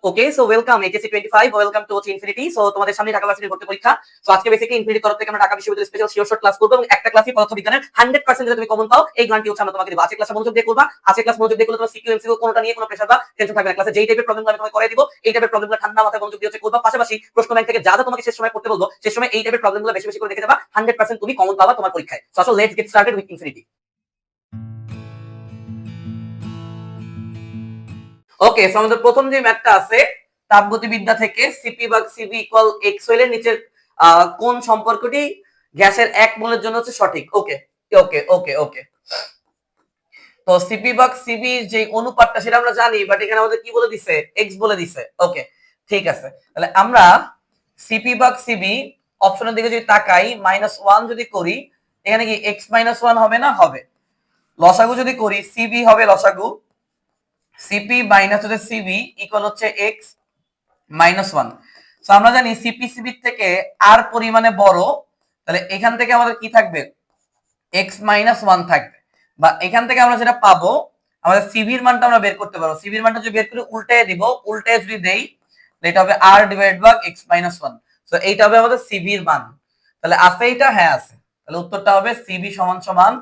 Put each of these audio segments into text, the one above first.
Okay, so welcome HSC 25, welcome to infinity. So তোমাদের সামনে ঢাকা ভার্সিটির ভর্তি পরীক্ষা। সো আজকে বেসিক্যালি ইনফিনিটি তরফ থেকে আমরা ঢাকা বিশ্ববিদ্যালয় স্পেশাল শিওর শর্ট ক্লাস করব এবং একটা ক্লাসই পদার্থবিজ্ঞানের 100% যদি তুমি কমন পাও এই গ্যারান্টি হচ্ছে আমরা তোমাকে দেব। আজকে ক্লাসে মনোযোগ দিয়ে করবা। আজকে ক্লাস মনোযোগ দিয়ে করলে তোমার সিকিউ এমসিকিউ কোনটা নিয়ে কোনো প্রেসার বা টেনশন থাকবে না। ক্লাসে যেই টাইপের প্রবলেম আমি তোমাকে করে দিব এই টাইপের প্রবলেমগুলো ঠান্ডা মাথায় মনোযোগ দিয়ে করবা। পাশাপাশি প্রশ্ন ব্যাংক থেকে যা যা তোমাকে শেষ সময় করতে বলবো শেষ সময় এই টাইপের প্রবলেমগুলো বেশি বেশি করে দেখে যাবা। 100% তুমি কমন পাবা তোমার পরীক্ষায়। সো আসলে let's get started with infinity. Okay, so আমাদের প্রথম যে ম্যাথটা আছে তাপগতিবিদ্যা থেকে সিপি ভাগ সিভি ইকুয়াল এক্স হইলে নিচের কোন সম্পর্কটি গ্যাসের 1 মোলের জন্য হচ্ছে সঠিক। ওকে ওকে ওকে ওকে, তো সিপি ভাগ সিভি যে অনুপাতটা সেটা আমরা জানি, বাট এখানে আমাদের কি বলে দিছে, এক্স বলে দিছে। ওকে ঠিক আছে, তাহলে আমরা সিপি ভাগ সিভি অপশনের দিকে যদি তাকাই -1 যদি করি, এখানে কি এক্স -1 হবে না? হবে। লসাগু যদি করি সিবি হবে লসাগু, সিপি মাইনাস হচ্ছে সিবি ইকুয়াল হচ্ছে এক্স -1। সো আমরা জানি সিপি সিবি থেকে আর পরিমাণে বড়, তাহলে এখান থেকে আমাদের কি থাকবে, এক্স -1 থাকবে। বা এখান থেকে আমরা যেটা পাবো, আমাদের সিবির মানটা আমরা বের করতে পারবো। সিবির মানটা যদি বের করে উল্টায় দিব, উল্টায় যদি দেই এটা হবে আর ডিভাইড বাই এক্স -1। সো এইটা হবে আমাদের সিবির মান। তাহলে আছে এটা? হ্যাঁ আছে। তাহলে উত্তরটা হবে সিবি সমান সমান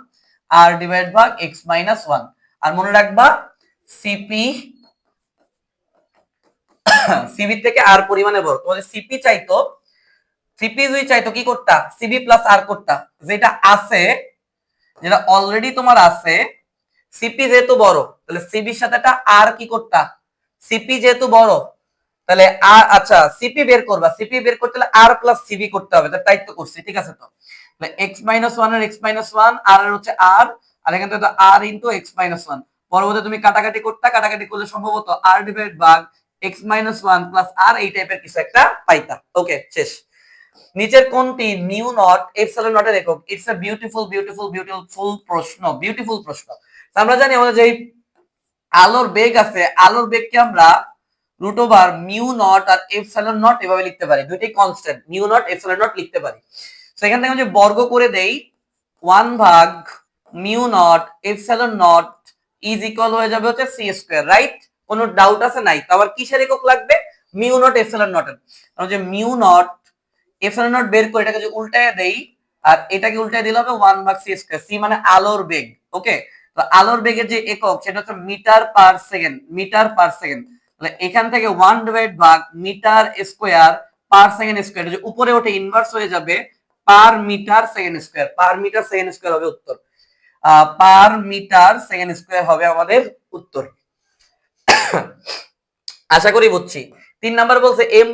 আর ডিভাইড বাই এক্স -1। আর মনে রাখবা সিপি সিবি থেকে আর পরিমাণে বড়। তোমাদের সিপি চাইতো, সিপি যদি চাইতো কি করতা, সিবি প্লাস আর করতা। যেটা আছে, যেটা অলরেডি তোমার আছে, সিপি যেহেতু বড় তাহলে সিবির সাথে একটা আর কি করতা, সিপি যেহেতু বড় তাহলে আর, আচ্ছা সিপি বের করবা, সিপি বের করতে হলে আর প্লাস সিবি করতে হবে, তাই তো করছি। ঠিক আছে, তো এক্স -1 এর এক্স -1 আর এর হচ্ছে আর, আর এখান থেকে আর ইনটু এক্স -1। পরবর্তী তুমি কাটাকাটি করতে, কাটাকাটি করলে সম্ভবত আর ডিভাইড ভাগ এক্স -1 প্লাস আর এই টাইপের কিছু একটা পাইতা। ওকে শেষ। নিচের কোনটি মিউ নট এপসিলন নট এর একক? It's a beautiful beautiful beautiful প্রশ্ন, বিউটিফুল প্রশ্ন। আমরা জানি আমাদের যে আলোর বেগ আছে, আলোর বেগকে আমরা root over mu not R epsilon not এভাবে লিখতে পারি। দুইটাই constant, mu not epsilon not লিখতে পারি। সো এখান থেকে আমি যে বর্গ করে দেই 1 ভাগ mu not epsilon not is equal হয়ে যাবে হচ্ছে সি স্কয়ার, রাইট? কোনো ডাউট আছে? নাই। তো আবার কিসের একক লাগবে? মিউ নট এপসিলন নট এর। আমরা যে মিউ নট এপসিলন নট বের করে এটাকে যে উল্টায় দেই আর এটাকে উল্টায় দিলে হবে 1 ভাগ সি স্কয়ার। সি মানে আলোর বেগ। ওকে, তো আলোর বেগের যে একক সেটা হচ্ছে metre per second, metre per second. তাহলে এখান থেকে 1 ডিভাইড ভাগ metre square per second square, যে উপরে ওঠে ইনভার্স হয়ে যাবে per metre second square, per metre second square হবে উত্তর। পার মিটার সেকেন্ড স্কয়ার হবে আমাদের উত্তর। আশা করি বুঝছি। 3 নাম্বার বলছে এম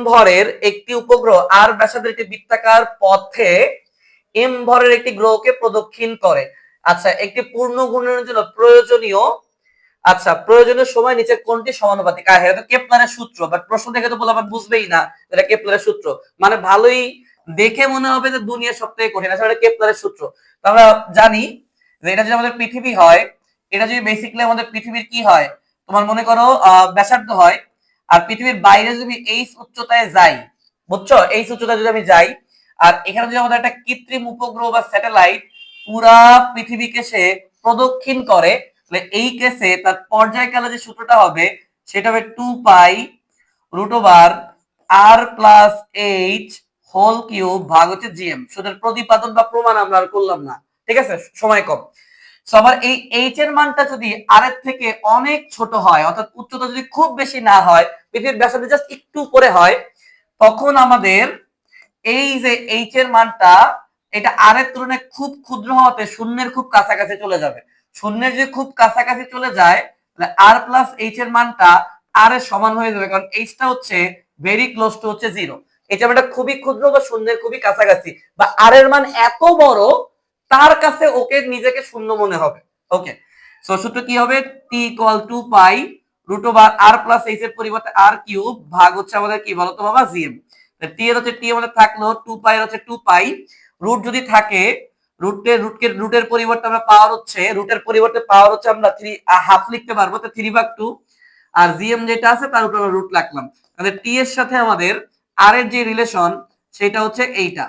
ভরের একটি উপগ্রহ আর ব্যাসার্ধের একটি বৃত্তাকার পথে এম ভরের একটি গ্রহকে প্রদক্ষিণ করে। আচ্ছা, একটি পূর্ণ ঘূর্ণনের জন্য প্রয়োজনীয়, আচ্ছা প্রয়োজনীয় সময় নিচে কোনটি সমানুপাতিক? এটা তো কেপলারের সূত্র, বাট প্রশ্ন দেখে তো বললাম বুঝবেই না এটা কেপলারের সূত্র। মানে ভালোই দেখে মনে হবে যে দুনিয়ার সবথেকে কঠিন, আসলে এটা কেপলারের সূত্র। তো আমরা জানি যে এটা যদি আমাদের পৃথিবী হয়, এটা যদি বেসিক্যালি আমাদের পৃথিবীর কি হয়, তোমার মনে করো ব্যাসার্ধ হয়, আর পৃথিবীর বাইরে যদি এই উচ্চতায় যাই, বুঝছো, এই উচ্চতায় যদি আমি যাই, আর এখানে যদি আমাদের একটা কৃত্রিম উপগ্রহ বা স্যাটেলাইট পুরা পৃথিবীকে সে প্রদক্ষিণ করে, তাহলে এই কেসে তার পর্যায়কালে যে সূত্রটা হবে সেটা হবে 2 পাই রুট ওভার আর প্লাস এইচ হোল কিউব ভাগ হচ্ছে জিএম। সূত্রের প্রতিপাদন বা প্রমাণ আমরা আর করলাম না, ঠিক আছে, সময় কম। আবার এই এইচ এর মানটা যদি আর এর থেকে অনেক ছোট হয়, অর্থাৎ উচ্চতা যদি খুব বেশি না হয়, পৃথিবীর ব্যাসার্ধ জাস্ট একটু উপরে হয়, তখন আমাদের এই যে এইচ এর মানটা এটা আর এর তুলনায় খুব ক্ষুদ্র হওয়াতে শূন্যের খুব কাছাকাছি চলে যাবে। শূন্যের যদি খুব কাছাকাছি চলে যায় তাহলে আর প্লাস এইচ এর মানটা আর এর সমান হয়ে যাবে, কারণ এইচটা হচ্ছে ভেরি ক্লোজ টু হচ্ছে 0। এইটা মানে খুবই ক্ষুদ্র বা শূন্যের খুবই কাছাকাছি, বা আর এর মান এত বড় তার কাছে ওকে নিজেকে শূন্য মনে হবে। ওকে, সো সূত্র কি হবে, টি ইকুয়াল 2 পাই রুট ওভার আর প্লাস এইচ এর পরিবর্তে আর কিউব ভাগ হচ্ছে আমাদের কি বলতো বাবা, জিএম। টি এর হচ্ছে টি আমাদের থাকলো 2 পাই হচ্ছে 2 পাই, রুট যদি থাকে রুটের পরিবর্তে আমরা পাওয়ার হচ্ছে, রুটের পরিবর্তে পাওয়ার হচ্ছে আমরা 3 হাফ লিখতে পারবো, তো 3/2, আর জিএম যেটা আছে তার উপর আমরা রুট রাখলাম। তাহলে টি এর সাথে আমাদের আর এর যে রিলেশন সেটা হচ্ছে এইটা,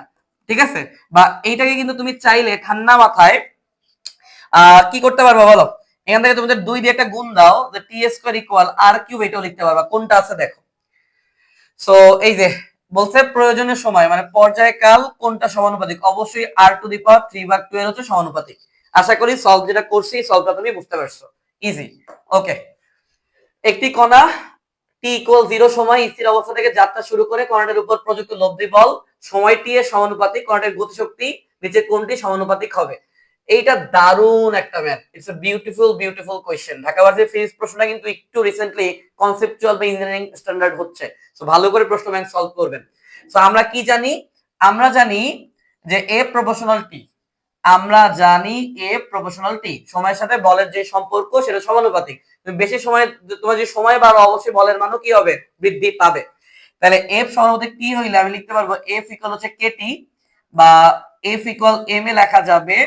ঠিক আছে। বা এইটাকে কিন্তু তুমি চাইলে ঠান্ডা মাথায় কি করতে পারবো বলো, এখান থেকে তোমাদের 2 দিয়ে একটা গুণ দাও, যে টি স্কয়ার ইকুয়াল আর কিউব, এটাও লিখতে পারবা। কোনটা আছে দেখো। সো এই যে বলছে প্রয়োজনীয় সময় মানে পর্যায়কাল কোনটা সমানুপাতিক, অবশ্যই আর টু দি পাওয়ার 3/2 এর হচ্ছে সমানুপাতিক। আশা করি সলভ যেটা করছি সলভটা তুমি বুঝতে পারছো, ইজি। ওকে, একটি কণা টি ইকুয়াল 0 সময় স্থির অবস্থা থেকে যাত্রা শুরু করে কণাটির উপর প্রযুক্ত লব্ধি বল সময় টি এর সমানুপাতিক, কণাটির গতিশক্তি নিচে কোনটি সমানুপাতিক হবে। এইটা দারুণ একটা math, it's a beautiful beautiful question. Dhaka varsity physics প্রশ্নটা কিন্তু একটু রিসেন্টলি কনসেপচুয়াল বা ইঞ্জিনিয়ারিং স্ট্যান্ডার্ড হচ্ছে, সো ভালো করে প্রশ্ন ব্যাংক সলভ করবেন। সো আমরা কি জানি, আমরা জানি যে এ প্রপোর্শনাল টি, আমরা জানি এ প্রপোর্শনাল টি, সময়ের সাথে বলের যে সম্পর্ক সেটা সমানুপাতিক। তুমি বেশি সময়, তোমার যে সময় বাড়ো অবশ্যই বলের মানও কি হবে, বৃদ্ধি পাবে। তাহলে এফ সমানুপাতিক টি হইলে আমি লিখতে পারবো এফ ইকুয়াল হচ্ছে কেটি, বা এফ ইকুয়াল এম এ লেখা যাবে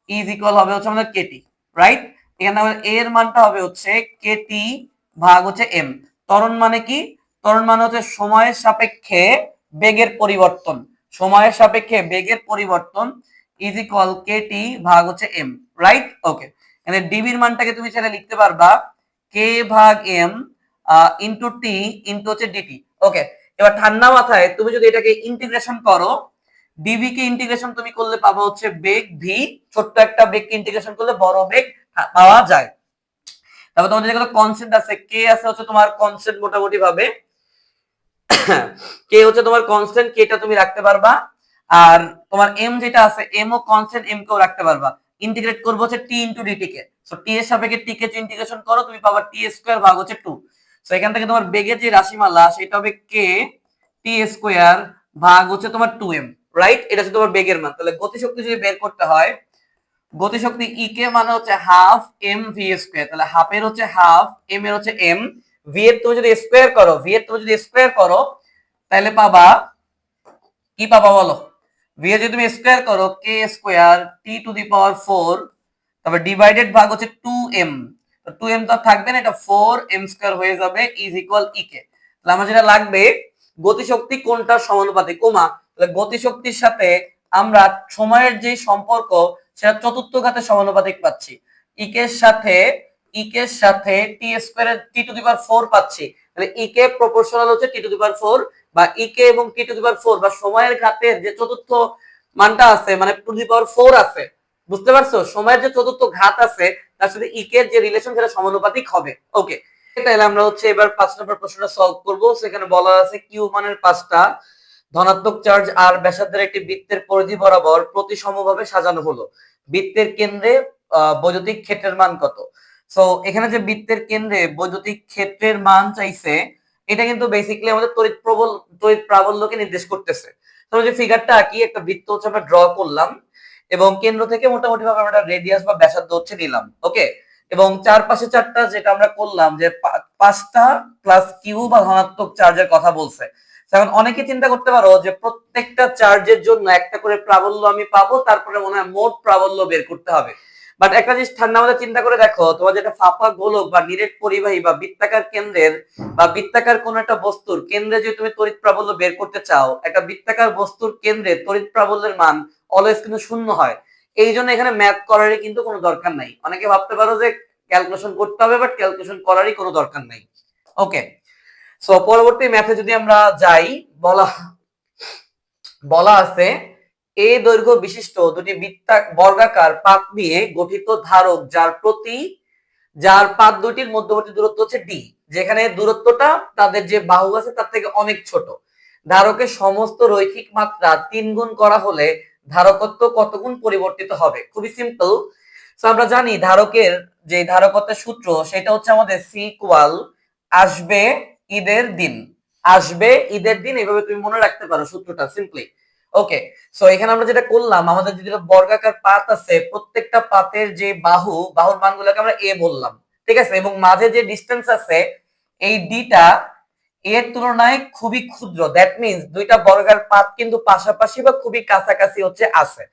ইজ ইকুয়াল হবে হচ্ছে আমাদের কেটি, রাইট। এখানে আমাদের এ এর মানটা হবে হচ্ছে কেটি ভাগ হচ্ছে এম। ত্বরণ মানে কি, ত্বরণ মানে হচ্ছে সময়ের সাপেক্ষে বেগের পরিবর্তন, সময়ের সাপেক্ষে বেগের পরিবর্তন ইজ ইকুয়াল কেটি ভাগ হচ্ছে এম, রাইট। ওকে, এখানে ডিবির মানটাকে তুমি সেটা লিখতে পারবা কে ভাগ এম ইনটু টি ইনটু হচ্ছে ডিটি। ওকে, এবার ঠান্ডা মাথায় তুমি যদি এটাকে ইন্টিগ্রেশন করো, ডিভি কে ইন্টিগ্রেশন তুমি করলে পাবো হচ্ছে বেগ ভি, ছোট্ট একটা বেগকে ইন্টিগ্রেশন করলে বড় বেগ পাওয়া যায়। তারপর তোমাদের যেগুলো কনস্ট্যান্ট আছে, কে আছে হচ্ছে তোমার কনস্ট্যান্ট মোটামুটি ভাবে, কে হচ্ছে তোমার কনস্ট্যান্ট, কেটা তুমি রাখতে পারবা। আর তোমার এম যেটা আছে, এম ও কনস্ট্যান্ট, এম কেও রাখতে পারবা। ইন্টিগ্রেট করবো হচ্ছে টি ইনটু ডিটি কে। সো টি এর সাপেক্ষে টি কে ইন্টিগ্রেশন করো, তুমি পাবা টি স্কয়ার ভাগ হচ্ছে 2। সো এখান থেকে তোমার বেগের যে রাশিমালা সেটা হবে কে টি স্কয়ার ভাগ হচ্ছে তোমার 2m, রাইট। এটা হচ্ছে তোমার বেগের মান। তাহলে গতিশক্তি যদি বের করতে হয়, গতিশক্তি ই কে মানে হচ্ছে হাফ এম ভি স্কয়ার, তাহলে হাফ এর হচ্ছে হাফ, এম এর হচ্ছে এম, ভি এর তুমি যদি স্কয়ার করো, ভি এর তুমি যদি স্কয়ার করো তাহলে পাবা কি পাবা বলো, ভি এর যদি তুমি স্কয়ার করো কে স্কয়ার টি টু দি পাওয়ার 4, তারপর ডিভাইডেড ভাগ হচ্ছে 2m, তো 2m তো থাকবে না, এটা 4m স্কয়ার হয়ে যাবে ইজ ইকুয়াল ই কে। তাহলে আমার যেটা লাগবে গতিশক্তি কোনটার সমানুপাতিক, ওমা, তাহলে গতিশক্তির সাথে আমরা সময়ের যে সম্পর্ক সেটা চতুর্থ ঘাতের সমানুপাতিক পাচ্ছি। ইকের সাথে টি স্কয়ারের টি টু দি পাওয়ার 4 পাচ্ছি, তাহলে ইকে প্রপোর্শনাল হচ্ছে টি টু দি পাওয়ার 4, বা ইকে এবং টি টু দি পাওয়ার 4 বা সময়ের ঘাতের যে চতুর্থ মানটা আছে মানে টু দি পাওয়ার 4 আছে, বুঝতে পারছো, সময়ের যে চতুর্থ ঘাত আছে তার সাথে ইকের যে রিলেশন সেটা সমানুপাতিক হবে। ওকে, তাহলে আমরা হচ্ছে এবার 5 নম্বর প্রশ্নটা সলভ করব। সেখানে বলা আছে কিউ মানের 5টা ধনাত্মক চার্জ আর ব্যাসার্ধের একটি বৃত্তের পরিধি বরাবর প্রতিসমভাবে সাজানো হলো, বৃত্তের কেন্দ্রে বৈদ্যুতিক ক্ষেত্রের মান কত। সো এখানে যে বৃত্তের কেন্দ্রে বৈদ্যুতিক ক্ষেত্রের মান চাইছে, এটা কিন্তু বেসিক্যালি আমাদের তড়িৎ প্রাবল্যকে নির্দেশ করতেছে। তোমরা যে ফিগারটা আঁকি, একটা বৃত্ত হচ্ছে আমরা ড্র করলাম এবং কেন্দ্র থেকে মোটামুটি ভাবে আমরা রেডিয়াস বা ব্যাসার্ধ হচ্ছে নিলাম, ওকে। এবং চারপাশে চারটা যেটা আমরা করলাম যে 5টা প্লাস কিউ বা ধনাত্মক চার্জের কথা বলছে। এখন অনেকে চিন্তা করতে পারো যে প্রত্যেকটা চার্জের জন্য একটা করে প্রাবল্য আমি পাবো, তারপরে মনে হয় মোট প্রাবল্য বের করতে হবে। বাট একটা জিনিস ঠান্ডা মাথায় চিন্তা করে দেখো, তোমার যেটা ফাঁপা গোলক বা নিরেট পরিবাহী বা বৃত্তাকার কেন্দ্রের বা বৃত্তাকার কোন একটা বস্তুর কেন্দ্রে যদি তুমি তড়িৎ প্রাবল্য বের করতে চাও, একটা বৃত্তাকার বস্তুর কেন্দ্রে তড়িৎ প্রাবল্যের মান অলওয়েজ কিন্তু শূন্য হয়। এই জন্য এখানে ম্যাথ করারই কিন্তু কোনো দরকার নাই। অনেকে ভাবতে পারো যে ক্যালকুলেশন করতে হবে, বাট ক্যালকুলেশন করারই কোনো দরকার নাই। ওকে, সো পরবর্তী ম্যাথে যদি আমরা যাই, বলা বলা আছে এ দৈর্ঘ্য বিশিষ্ট দুটি বর্গাকার পাত নিয়ে গঠিত ধারক যার পাত দুটির মধ্যবর্তী দূরত্ব হচ্ছে ডি, যেখানে দূরত্বটা তাদের যে বাহু আছে তার থেকে অনেক ছোট। ধারকের সমস্ত রৈখিক মাত্রা 3 গুণ করা হলে ধারকত্ব কত গুণ পরিবর্তিত হবে। খুবই সিম্পল। সো আমরা জানি ধারকের যে ধারকত্বের সূত্র সেটা হচ্ছে আমাদের সি ইকুয়াল আসবে ঈদের দিন, আসবে ঈদের দিন, এভাবে তুমি মনে রাখতে পারো সূত্রটা সিম্পলি। ওকে, সো এখানে আমরা যেটা করলাম, আমাদের যেটা বর্গাকার পাত আছে প্রত্যেকটা পাতের যে বাহুর মানগুলোকে আমরা এ বললাম, ঠিক আছে, এবং মাঝে যে ডিসটেন্স আছে এই ডিটা এর তুলনায় খুবই ক্ষুদ্র, দ্যাট মিন্স দুইটা বর্গাকার পাত কিন্তু পাশাপাশি বা খুবই কাছাকাছি হচ্ছে আছে।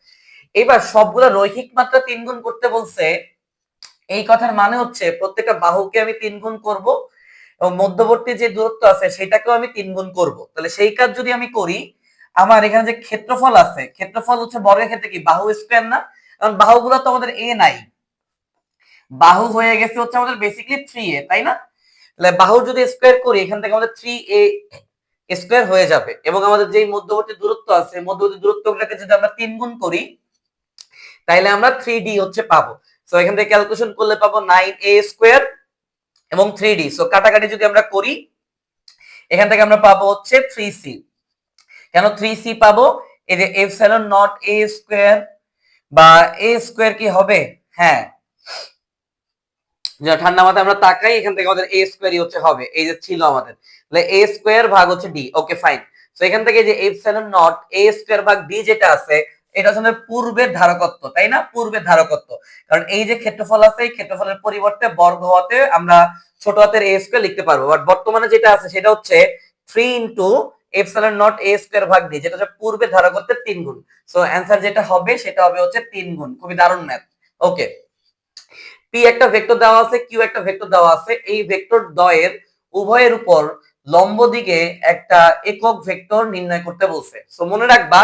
এবার সবগুলা রৈখিক মাত্রা 3 গুণ করতে বলছে, এই কথার মানে হচ্ছে প্রত্যেকটা বাহুকে আমি 3 গুণ করব এবং মধ্যবর্তী যে দূরত্ব আছে সেটাকেও আমি 3 গুণ করব। তাহলে সেই কাজ যদি আমি করি, আমার এখানে যে ক্ষেত্রফল আছে, ক্ষেত্রফল হচ্ছে বর্গের ক্ষেত্রে কি বাহু স্কয়ার না, কারণ বাহুগুলো তো আমাদের এ নাই, বাহু হয়ে গেছে হচ্ছে আমাদের বেসিক্যালি 3a, তাই না? তাহলে বাহুর যদি স্কয়ার করি এখান থেকে আমাদের 3a স্কয়ার হয়ে যাবে, এবং আমাদের যেই মধ্যবর্তী দূরত্ব আছে মধ্যবর্তী দূরত্বটাকে যদি আমরা 3 গুণ করি তাইলে আমরা 3d হচ্ছে পাবো। সো এখান থেকে ক্যালকুলেশন করলে পাবো 9a স্কয়ার এবং 3d। সো কাটাকাটি যদি আমরা করি এখান থেকে আমরা পাবো হচ্ছে 3c। কেন 3c পাবো? এই যে এপসাইলন নট a স্কয়ার বা a স্কয়ার কি হবে? হ্যাঁ, যে ঠান্ডা মাথায় আমরা তাকাই এখান থেকে আমাদের a স্কয়ারই হচ্ছে হবে, এই যে ছিল আমাদের, তাহলে a স্কয়ার ভাগ হচ্ছে d। Okay fine. সো এখান থেকে যে এপসাইলন নট a স্কয়ার ভাগ d যেটা আছে এটা হচ্ছে পূর্বের ধারকত্ব, তাই না? পূর্বের ধারকত্ব, কারণ এই যে ক্ষেত্রফল আছে এই ক্ষেত্রফলের পরিবর্তে বর্গ হওয়াতে আমরা ছোট হাতের a স্কয়ার লিখতে পারবো, বাট বর্তমানে যেটা আছে সেটা হচ্ছে 3 into epsilon not a square ভাগ d, যেটা হচ্ছে পূর্বের ধারকত্বের 3 গুণ। সো অ্যানসার যেটা হবে সেটা হবে হচ্ছে 3 গুণ। খুবই দারুণ ম্যাথ। ওকে, পি একটা ভেক্টর দেওয়া আছে, কিউ একটা ভেক্টর দেওয়া আছে, এই ভেক্টর দ্বয়ের উভয়ের উপর লম্ব দিকে একটা একক ভেক্টর নির্ণয় করতে বলছে। সো মনে রাখবা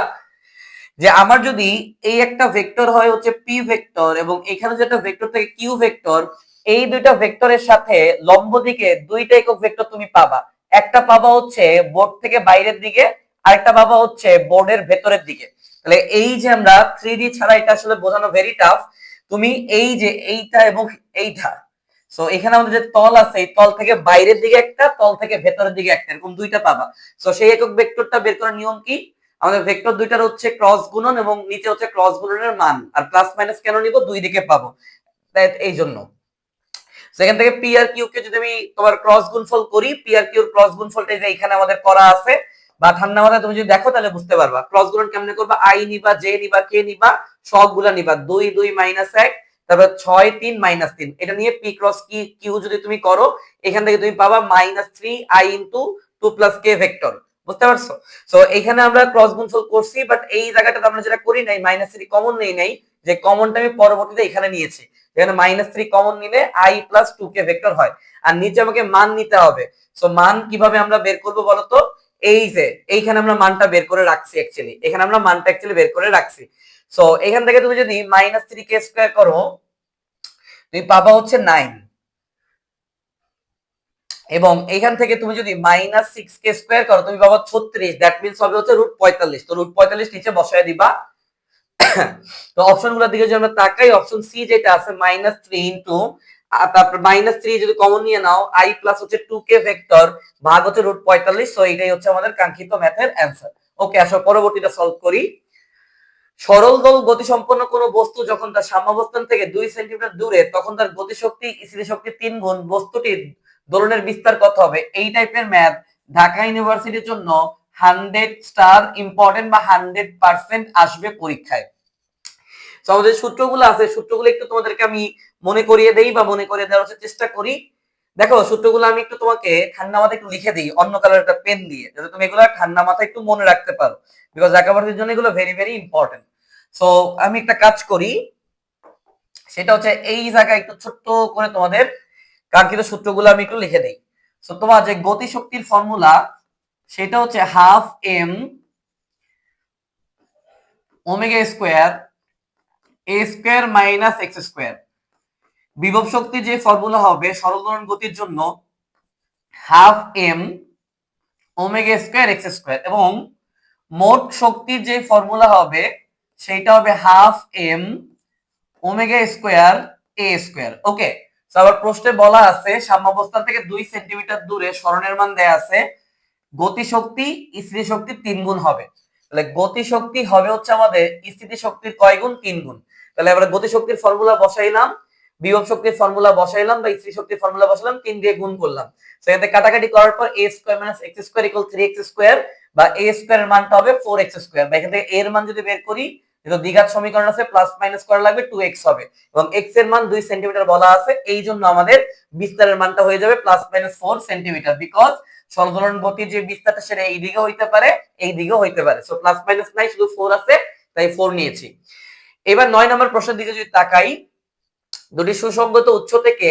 যে আমার যদি এই একটা ভেক্টর হয় হচ্ছে পি ভেক্টর এবং এখানে যেটা ভেক্টর থাকে কিউ ভেক্টর, এই দুইটা ভেক্টরের সাথে লম্ব দিকে দুইটা একক ভেক্টর তুমি পাবা। একটা পাবা হচ্ছে বোর্ড থেকে বাইরের দিকে, আরেকটা পাবা হচ্ছে বোর্ডের ভেতরের দিকে। তাহলে এই যে আমরা 3D ছাড়া এটা আসলে বোঝানো ভেরি টাফ। তুমি এই যে এইটা এবং এইটা, সো এখানে আমাদের যে তল আছে এই তল থেকে বাইরের দিকে একটা, তল থেকে ভেতরের দিকে একটা, এরকম দুইটা পাবা। সো সেই একক ভেক্টরটা বের করার নিয়ম কি? আমাদের ভেক্টর দুইটার হচ্ছে ক্রস গুণন এবং নিচে হচ্ছে ক্রস গুণনের মান, আর প্লাস মাইনাস কেন নিব? দুই দিকে পাবো, এই জন্য। সেখান থেকে পি আর কিউ কে যদি আমি তোমার ক্রস গুণফল করি, পি আর কিউর ক্রস গুণফলটা যে এখানে আমাদের করা আছে, বা ঠান্ডা মাথায় তুমি যদি দেখো তাহলে বুঝতে পারবা ক্রস গুণন কেমনে করবা। আই নিবা, জে নিবা, কে নিবা, সবগুলা নিবা, 2 2 মাইনাস 1, তারপর 6 3 মাইনাস 3, এটা নিয়ে পি ক্রস কি কিউ যদি তুমি করো এখান থেকে তুমি পাবা minus 3 I into 2 plus K vector. বুঝতে পারছো? সো এখানে আমরা ক্রস গুণফল করছি, বাট এই জায়গাটাতে আমরা যেটা করি নাই, মাইনাস 3 কমন নেই নাই, যে কমনটা আমি পরবর্তীতে এখানে নিয়েছি। এখানে মাইনাস 3 কমন নিলে i প্লাস 2k ভেক্টর হয়, আর নিচে আমাকে মান নিতে হবে। সো মান কিভাবে আমরা বের করব বলতো? এই যে এইখানে আমরা মানটা বের করে রাখছি, অ্যাকচুয়ালি এখানে আমরা মানটা অ্যাকচুয়ালি বের করে রাখছি। সো এখান থেকে তুমি যদি মাইনাস 3k স্কয়ার করো তুমি পাবা হচ্ছে 9, এবং এখান থেকে তুমি যদি মাইনাস 6k স্কয়ার করো তুমি পাবা 36, দ্যাট মিন্স হবে হচ্ছে √45। তো √45 নিচে বসায় দিবা। তো অপশনগুলোর দিকে যদি আমরা তাকাই, অপশন সি যেটা আছে মাইনাস 3 ইনটু, তারপর মাইনাস 3 যদি কমন নিয়ে নাও i প্লাস হচ্ছে 2k ভেক্টর ভাগ হচ্ছে √45। সো এটাই হচ্ছে আমাদের কাঙ্ক্ষিত ম্যাথের অ্যানসার। ওকে, আসো পরবর্তীটা সলভ করি। সরল দল গতিসম্পন্ন কোনো বস্তু যখন তার সাম্যাবস্থান থেকে 2 সেন্টিমিটার দূরে, তখন তার গতিশক্তি স্থিতিশক্তি 3 গুণ, বস্তুটির দোলনের বিস্তার কত হবে? এই টাইপের ম্যাথ ঢাকা ইউনিভার্সিটির জন্য 100 স্টার ইম্পর্টেন্ট বা 100% আসবে পরীক্ষায়। তো আমাদের সূত্রগুলো আছে, সূত্রগুলো একটু তোমাদেরকে আমি মনে করিয়ে দেই বা মনে করিয়ে দেওয়ার চেষ্টা করি। দেখো সূত্রগুলো আমি একটু তোমাকে ঠান্ডা মাথায় একটু লিখে দিই অন্য কালার একটা পেন দিয়ে, যাতে তুমি এগুলো ঠান্ডা মাথায় একটু মনে রাখতে পারো, বিকজ ঢাকা জন্য এগুলো ভেরি ভেরি ইম্পর্টেন্ট। সো আমি একটা কাজ করি, সেটা হচ্ছে এই জায়গায় একটু ছোট্ট করে তোমাদের কাঙ্ক্ষিত সূত্রগুলো আমি একটু লিখে দিই। সো তোমার যে গতি শক্তির ফর্মুলা সেটা হচ্ছে half m omega square a square minus x square. বিভব শক্তি যে ফর্মুলা হবে সরল দোলন গতির জন্য half m omega square x square, এবং মোট শক্তির যে ফর্মুলা হবে সেটা হবে half m omega square a square. Okay, তো আবার প্রশ্নে বলা আছে সাম্যাবস্থান থেকে 2 সেন্টিমিটার দূরে সরণের মান দেয়া আছে, গতিশক্তি স্থিতিশক্তির 3 গুণ হবে। তাহলে গতিশক্তি হবে হচ্ছে আমাদের স্থিতিশক্তির কয় গুণ? 3 গুণ। তাহলে আমরা গতিশক্তির ফর্মুলা বসাইলাম, বিভব শক্তির ফর্মুলা বসাইলাম বা স্থিতিশক্তির ফর্মুলা বসাইলাম, 3 দিয়ে গুণ করলাম। সেখানে কাটাকাটি করার পর a square minus x square equal 3x square, বা a স্কয়ার এর মানটা হবে 4x স্কয়ার। বা এখান থেকে a এর মান যদি বের করি, যেটা দ্বিঘাত সমীকরণ আছে, প্লাস মাইনাস করা লাগবে 2x হবে, এবং x এর মান 2 সেন্টিমিটার বলা আছে, এই জন্য আমাদের বিস্তারের মানটা হয়ে যাবে প্লাস মাইনাস 4 সেন্টিমিটার, বিকজ সরলদোলন গতির যে বিস্তারটা সেটা এই দিকে হইতে পারে, এই দিকেও হইতে পারে। সো প্লাস মাইনাস নাই, শুধু 4 আছে, তাই 4 নিয়েছি। এবার 9 নম্বর প্রশ্নের দিকে যদি তাকাই, দুটি সুসংগত উৎস থেকে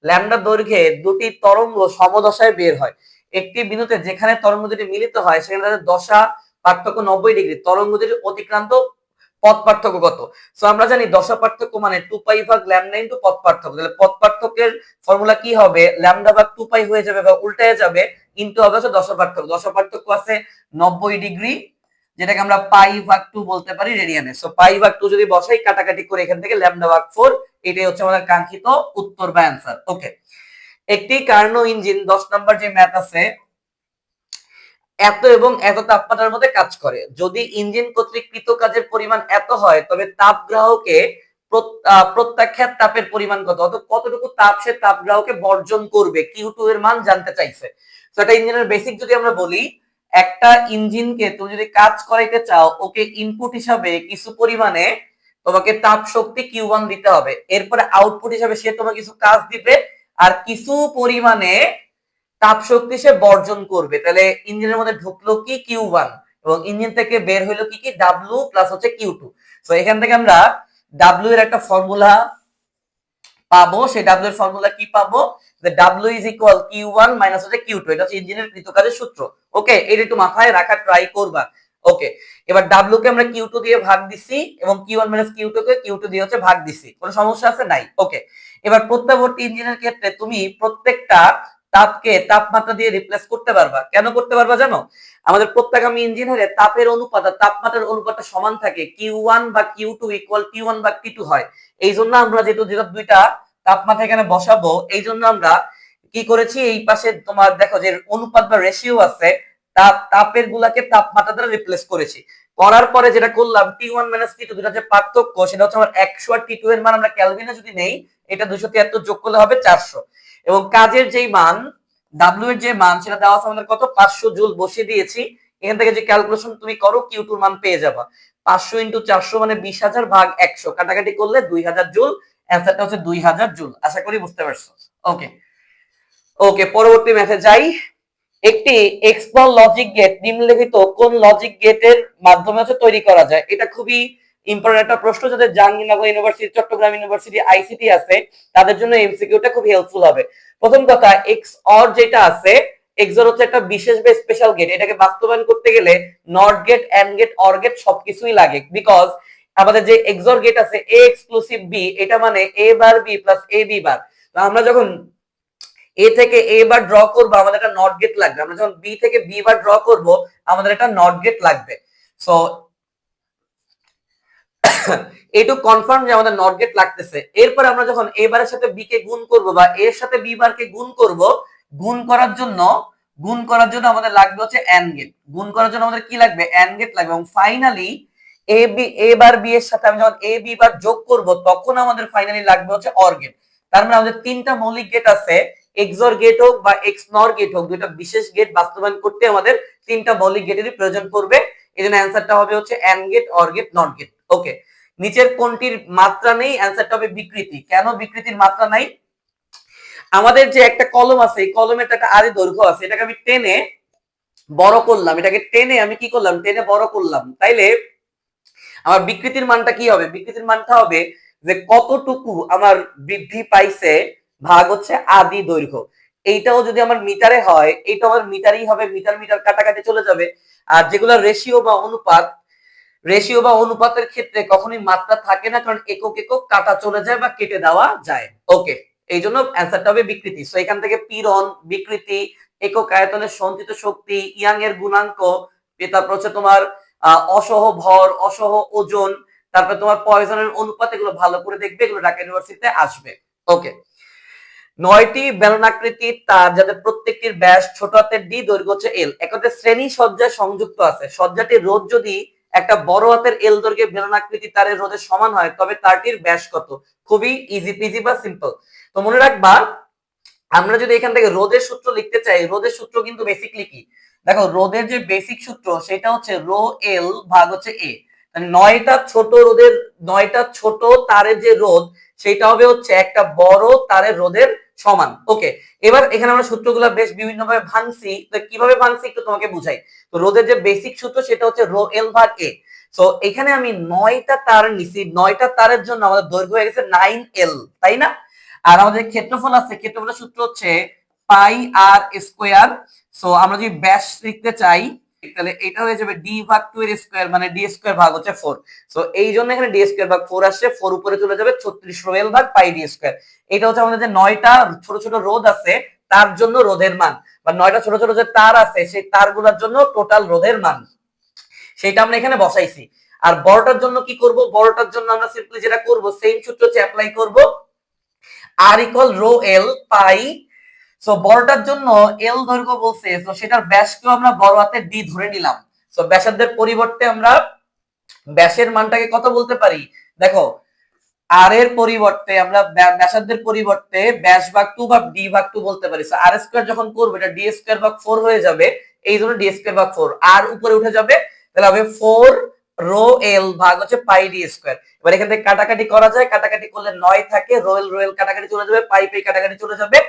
ল্যামডা দৈর্ঘ্যে দুটি তরঙ্গ সমদশায় বের হয়। একটি বিন্দুতে যেখানে তরঙ্গ দুটি মিলিত হয় সেখানে তাদের দশা পার্থক্য 90 ডিগ্রি, তরঙ্গ দুটি অতিক্রান্ত পথ পার্থক্য কত? সো আমরা জানি দশা পার্থক্য মানে 2 পাই ভাগ ল্যামডা ইনটু পথ পার্থক্য। তাহলে পথ পার্থক্যের ফর্মুলা কি হবে? ল্যামডা ভাগ 2 পাই হয়ে যাবে বা উল্টায় যাবে, ইনটু হবে হচ্ছে দশা পার্থক্য। দশা পার্থক্য আছে 90 ডিগ্রি, যেটাকে আমরা পাই ভাগ 2 বলতে পারি রেডিয়ানে। সো পাই ভাগ 2 যদি বসাই, কাটাকাটি করে এখান থেকে ল্যামডা ভাগ 4, এটাই হচ্ছে আমাদের কাঙ্ক্ষিত উত্তর বা অ্যান্সার। ওকে, একটি কার্নো ইঞ্জিন 10 নাম্বার যে ম্যাথ আছে, এত এবং এত তাপমাত্রার মধ্যে কাজ করে। যদি ইঞ্জিন কর্তৃক কৃত কাজের পরিমাণ এত হয়, তবে তাপগ্রাহকে প্রত্যাখ্যাত তাপের পরিমাণ কত, অর্থাৎ কতটুকু তাপ সে তাপগ্রাহকে বর্জন করবে, Q2 এর মান জানতে চাইছে। তো একটা ইঞ্জিনের বেসিক যদি আমরা বলি, একটা ইঞ্জিনকে তুমি যদি কাজ করাইতে চাও, ওকে ইনপুট হিসাবে কিছু পরিমাণে তোমাকে তাপ শক্তি Q1 দিতে হবে, এরপরে আউটপুট হিসাবে সে তোমাকে কিছু কাজ দিবে আর কিছু পরিমাণে তাপ শক্তি সে বর্জন করবে। তাহলে ইঞ্জিনের মধ্যে ঢুকলো কি Q1, এবং ইঞ্জিন থেকে বের হইলো কি W প্লাস হচ্ছে Q2। সো এখান থেকে আমরা W এর একটা ফর্মুলা পাবো। সেই W এর ফর্মুলা কি পাবো? যে W is equal Q1 minus হচ্ছে Q2। এটা হচ্ছে ইঞ্জিনের কৃতকাজের সূত্র। ওকে, এটা একটু মাথায় রাখা ট্রাই করবা। ওকে, এবার W কে আমরা Q2 দিয়ে ভাগ দিছি এবং Q1 মাইনাস Q2 কে Q2 দিয়ে হচ্ছে ভাগ দিছি। কোনো সমস্যা আছে? নাই। ওকে, এবার প্রত্যাবর্তী ইঞ্জিনের ক্ষেত্রে তুমি প্রত্যেকটা তাপকে তাপমাত্রা দিয়ে রিপ্লেস করতে পারবা। কেন করতে পারবা জানো? আমাদের প্রত্যাগামী ইঞ্জিন হলে তাপের অনুপাত আর তাপমাত্রার অনুপাতটা সমান থাকে, Q1 বা Q2 ইকুয়াল T1 বা T2 হয়। এই জন্য আমরা যেহেতু দুইটা তাপমাত্রা এখানে বসাবো, এই জন্য আমরা কি করেছি, এই পাশে তোমার দেখো যে অনুপাত বা রেশিও আছে, তাপের গুলাকে তাপমাত্রা দ্বারা রিপ্লেস করেছি। করার পরে যেটা করলাম, T1 মাইনাস T2 দুটা যে পার্থক্য, সেটা হচ্ছে আমার 100 আর T2 এর মান আমরা ক্যালভিনে যদি নেই, এটা 273 যোগ করলে হবে 400। এবং কাজের যেই মান W এর যে মান সেটা দেওয়া আছে আমাদের কত, 500 জুল বসিয়ে দিয়েছি। এখান থেকে যে ক্যালকুলেশন তুমি করো, Q2 এর মান পেয়ে যাবা। 500 ইনটু 400 মানে 20,000 ভাগ 100, কাটাকাটি করলে 2000 জুল। অ্যান্সারটা হচ্ছে 2000 জুল। আশা করি বুঝতে পারছো। ওকে ওকে, পরবর্তী ম্যাথে যাই। একটি এক্সপ্লোর লজিক গেট নিম্নলিখিত কোন লজিক গেটের মাধ্যমে হচ্ছে তৈরি করা যায়? এটা খুবই ইম্পর্টেন্ট একটা প্রশ্ন। যাদের Jahangirnagar university, Chittagong university ICT আছে, তাদের জন্য এমসিকিউটা খুব হেল্পফুল হবে। প্রথম কথা, এক্স অর যেটা আছে, এক্সর হচ্ছে একটা বিশেষ বা স্পেশাল গেট। এটাকে বাস্তবায়ন করতে গেলে not gate, and gate, or gate সবকিছুই লাগে। বিকজ আমাদের যে এক্সর গেট আছে এ এক্সক্লুসিভ বি, এটা মানে এ বার বি প্লাস এ বি বার। আমরা যখন এ থেকে এ বার ড্র করবো, আমাদের একটা নট গেট লাগবে। আমরা যখন বি থেকে বি বার ড্র করব, আমাদের একটা নট গেট লাগবে। সো এইটুকু কনফার্ম যে আমাদের নট গেট লাগতেছে। এরপর আমরা যখন এ বারের সাথে বি কে গুণ করব বা এর সাথে বি বারকে গুণ করব, গুণ করার জন্য আমাদের লাগবে হচ্ছে এন্ড গেট। গুণ করার জন্য আমাদের কি লাগবে? এন্ড গেট লাগবে। এবং ফাইনালি এ বার বি এর সাথে আমি যখন এ বি বার যোগ করব, তখন আমাদের ফাইনালি লাগবে হচ্ছে অর গেট। তার মানে আমাদের তিনটা মৌলিক গেট আছে। এক্সর গেট হোক বা এক্স নর গেট হোক, দুইটা বিশেষ গেট বাস্তবায়ন করতে আমাদের তিনটা মৌলিক গেটেরই প্রয়োজন পড়বে। এই জন্য অ্যান্সারটা হবে হচ্ছে and gate, or gate, not gate. Okay, নিচের কোনটির মাত্রা নেই? অ্যান্সারটা হবে বিকৃতি। কেন বিকৃতির মাত্রা নাই? আমাদের যে একটা কলম আছে, এই কলমের একটা আদি দৈর্ঘ্য আছে, এটাকে আমি টেনে বড় করলাম, এটাকে টেনে আমি কি করলাম, টেনে বড় করলাম। তাইলে আমার বিকৃতির মানটা কি হবে? বিকৃতির মানটা হবে যে কতটুকু আমার বৃদ্ধি পাইছে ভাগ হচ্ছে আদি দৈর্ঘ্য। এইটাও যদি আমার মিটারে হয়, এইটা আমার মিটারই হবে, মিটার মিটার কাটাকাটি চলে যাবে। আর যেগুলো রেশিও বা অনুপাতের ক্ষেত্রে কখনোই মাত্রা থাকে না, কারণ একক একক কাটা চলে যায় বা কেটে দেওয়া যায়। ওকে, এই জন্য অ্যান্সারটা হবে বিকৃতি। সো এখান থেকে পীড়ন, বিকৃতি, একক আয়তনের সঞ্চিত শক্তি, ইয়াং এর গুণাঙ্ক, তারপর হচ্ছে তোমার অসহ ভর, অসহ ওজন, তারপর তোমার পয়জনের অনুপাত, এগুলো ভালো করে দেখবে, এগুলো ঢাকা ইউনিভার্সিটিতে আসবে। ওকে, 9টি বেলনাকৃতির তার, যাদের প্রত্যেকটির ব্যাস ছোট হাতের ডি, দৈর্ঘ্য হচ্ছে এল, একত্রে শ্রেণী সজ্জায় সংযুক্ত আছে। সজ্জাটির রোধ যদি একটা বড় হাতের এল দৈর্ঘ্যের বেলনাকৃতি তারের রোধের সমান হয়, তবে তারটির ব্যাস কত? খুবই ইজি পিজি বা সিম্পল। তো মনে রাখবা, আমরা যদি এখান থেকে রোধের সূত্র লিখতে চাই, রোধের সূত্র কিন্তু বেসিকলি কি, দেখো রোধের যে বেসিক সূত্র সেটা হচ্ছে রো এল ভাগ হচ্ছে এ। 9টা ছোট তারের যে রোধ, সেটা হবে হচ্ছে একটা বড় তারের রোধের সমান। ওকে, এবার এখানে আমরা সূত্রগুলো বেশ বিভিন্ন ভাবে ভাঙছি। তো কিভাবে ভাঙছি একটু তোমাকে বুঝাই। তো রোধের যে বেসিক সূত্র সেটা হচ্ছে রো এল ভাগ এ। তো এখানে আমি 9টা তার নিছি, 9টা তারের জন্য আমাদের দৈর্ঘ্য হয়ে গেছে 9L, তাই না? আর আমাদের ক্ষেত্রফল আছে, ক্ষেত্রফলের সূত্র হচ্ছে পাই আর স্কোয়ার। সো আমরা যদি ব্যাস লিখতে চাই, তাহলে এটা হয়ে যাবে d ভাগ 2 এর স্কয়ার মানে d স্কয়ার ভাগ হচ্ছে 4। সো এই জন্য এখানে d স্কয়ার ভাগ 4 আসছে, 4 উপরে চলে যাবে 36 রো l ভাগ পাই d স্কয়ার। এটা হচ্ছে আমাদের যে 9টা ছোট ছোট রোধ আছে তার জন্য রোধের মান, বা 9টা ছোট ছোট যে তার আছে সেই তারগুলোর জন্য টোটাল রোধের মান, সেটা আমরা এখানে বসাইছি। আর বড়টার জন্য কি করব, বড়টার জন্য আমরা সিম্পলি যেটা করব সেম সূত্র হচ্ছে অ্যাপ্লাই করব, r ইকুয়াল রো l পাই। সো বড়টার জন্য l দৈর্ঘ্য বলছে, সো সেটার ব্যাসকেও আমরা বড় হাতে d ধরে নিলাম। সো ব্যাসার্ধের পরিবর্তে আমরা ব্যাসের মানটাকে কত বলতে পারি, দেখো আর এর পরিবর্তে আমরা ব্যাসার্ধের পরিবর্তে ব্যাস ভাগ 2 বা d ভাগ 2 বলতে পারি। সো r স্কয়ার যখন করব এটা d স্কয়ার ভাগ 4 হয়ে যাবে, এই জন্য d স্কয়ার ভাগ 4 আর উপরে উঠে যাবে, তাহলে হবে 4 রো l ভাগ হচ্ছে পাই d স্কয়ার। এবার এখান থেকে কাটাকাটি করা যায়, কাটাকাটি করলে 9 থাকে, রো l কাটাকাটি চলে যাবে, পাই পাই কাটাকাটি চলে যাবে,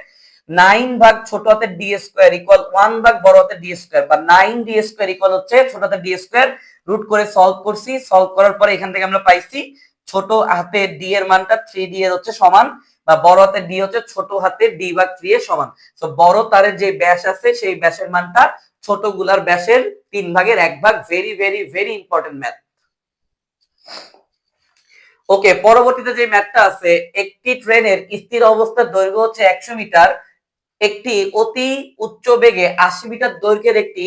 9 ভাগ ছোট হাতের d স্কয়ার ইকুয়াল 1 ভাগ বড় হাতের d স্কয়ার, বা 9 d স্কয়ার ইকুয়াল হচ্ছে ছোট হাতের d স্কয়ার। রুট করে সলভ করছি, সলভ করার পরে এখান থেকে আমরা পাইছি ছোট হাতের d এর মানটা 3d এর হচ্ছে সমান, বা বড় হাতের d হচ্ছে ছোট হাতের d ভাগ 3 এর সমান। সো বড় তারের যে ব্যাস আছে সেই ব্যাসের মানটা ছোট গুলার ব্যাসের 3 ভাগের 1 ভাগ। Very very very important math. Okay, পরবর্তীতে যে ম্যাথটা আছে, একটি ট্রেনের স্থির অবস্থার দৈর্ঘ্য হচ্ছে 100 মিটার, একটি অতি উচ্চ বেগে 80 মিটার দৈর্ঘ্যের একটি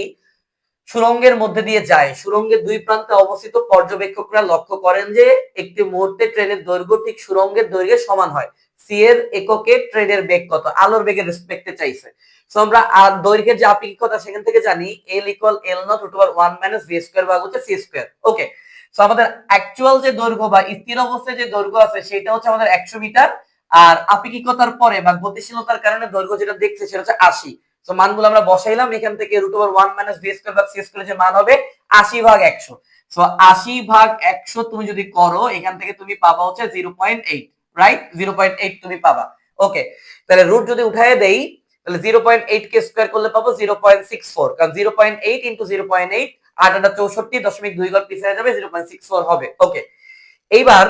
সুড়ঙ্গের মধ্যে দিয়ে যায়। সুড়ঙ্গের দুই প্রান্তে অবস্থিত পর্যবেক্ষকরা লক্ষ্য করেন যে একটি মুহূর্তে ট্রেনের দৈর্ঘ্য ঠিক সুড়ঙ্গের দৈর্ঘ্যের সমান হয়। সি এর এককে ট্রেনের বেগ কত, আলোর বেগের রেসপেক্টে চাইছে। সো আমরা দৈর্ঘ্যের যে আপেক্ষিকতা সেখান থেকে জানি l equal l not root over 1 minus v square ভাগ হচ্ছে c স্কয়ার। ওকে, সো আমাদের অ্যাকচুয়াল যে দৈর্ঘ্য বা স্থির অবস্থায় যে দৈর্ঘ্য আছে সেটা হচ্ছে আমাদের 100 মিটার, আর আপেক্ষিকতার পরে বা গতিশীলতার কারণে দৈর্ঘ্য যেটা দেখছে সেটা হচ্ছে 80। তো মানগুলো আমরা বসাইলাম, এখান থেকে root over 1 minus v square ভাগ সি স্কয়ার যে মান হবে 80 ভাগ 100। সো 80 ভাগ 100 তুমি যদি করো এখান থেকে তুমি পাবা হচ্ছে 0.8, রাইট? 0.8 তুমি পাবা। ওকে, তাহলে রুট যদি উঠায় দেই তাহলে 0.8 কে স্কয়ার করলে পাবো 0.64, কারণ 0.8 ইনটু 0.8 8 8 64.2 ঘর পিছিয়ে যাবে, 0.64 হবে। ওকে, এইবার